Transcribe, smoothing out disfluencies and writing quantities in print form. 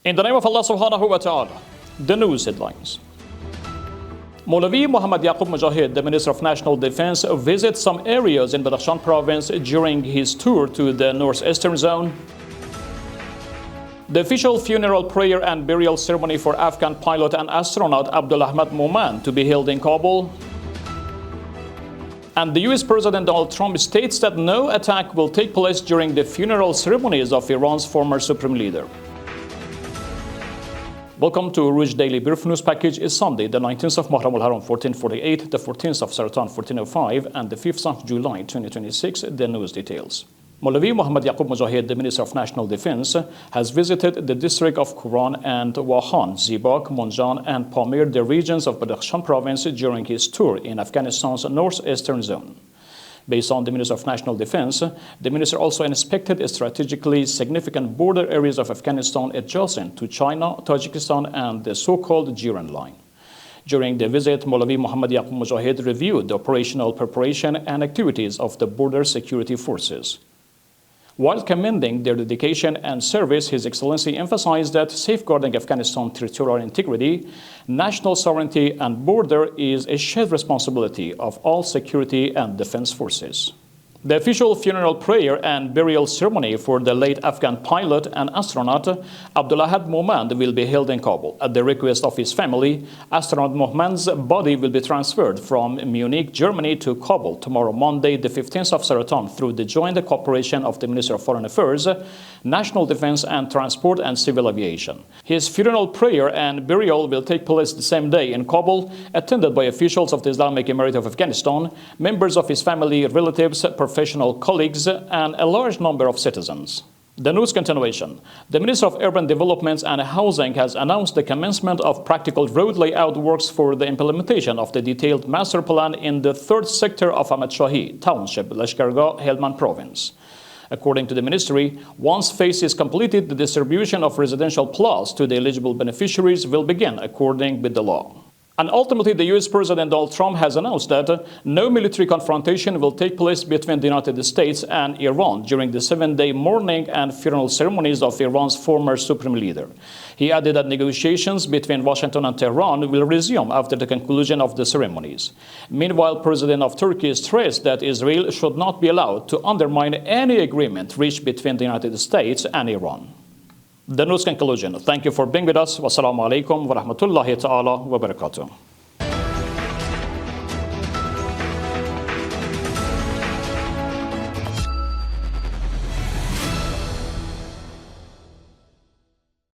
In the name of Allah subhanahu wa ta'ala, the news headlines. Maulvi Muhammad Yaqub Mujahid, the Minister of National Defense, visits some areas in Badakhshan province during his tour to the northeastern zone. The official funeral prayer and burial ceremony for Afghan pilot and astronaut Abdul Ahmad Moman to be held in Kabul. And the US President Donald Trump states that no attack will take place during the funeral ceremonies of Iran's former supreme leader. Welcome to Urooj Daily Brief News Package. Is Sunday, the 19th of Muharram al-Haram 1448, the 14th of Saratan 1405, and the 5th of July 2026. The news details. Maulvi Muhammad Yaqub Mujahid, the Minister of National Defense, has visited the district of Quran and Wahan, Zibak, Munjan, and Pamir, the regions of Badakhshan province, during his tour in Afghanistan's northeastern zone. Based on the Minister of National Defense, the minister also inspected strategically significant border areas of Afghanistan adjacent to China, Tajikistan, and the so-called Jiran line. During the visit, Maulvi Muhammad Yaqub Mujahid reviewed the operational preparation and activities of the border security forces. While commending their dedication and service, His Excellency emphasized that safeguarding Afghanistan's territorial integrity, national sovereignty, and border is a shared responsibility of all security and defense forces. The official funeral prayer and burial ceremony for the late Afghan pilot and astronaut Abdul Ahmad Moman will be held in Kabul. At the request of his family, astronaut Moman's body will be transferred from Munich, Germany to Kabul tomorrow, Monday, the 15th of Saratan, through the joint cooperation of the Ministry of Foreign Affairs, National Defense and Transport and Civil Aviation. His funeral prayer and burial will take place the same day in Kabul, attended by officials of the Islamic Emirate of Afghanistan, members of his family, relatives, professional colleagues, and a large number of citizens. The news continuation. The Minister of Urban Development and Housing has announced the commencement of practical road layout works for the implementation of the detailed master plan in the 3rd sector of Ahmad Shahi Township, Lashkargah, Helmand Province. According to the ministry, once phase is completed, the distribution of residential plots to the eligible beneficiaries will begin according with the law. And ultimately, the US President Donald Trump has announced that no military confrontation will take place between the United States and Iran during the 7-day mourning and funeral ceremonies of Iran's former supreme leader. He added that negotiations between Washington and Tehran will resume after the conclusion of the ceremonies. Meanwhile, President of Turkey stressed that Israel should not be allowed to undermine any agreement reached between the United States and Iran. The news conclusion. Thank you for being with us. Wassalamu alaikum wa rahmatullahi ta'ala wa barakatuh.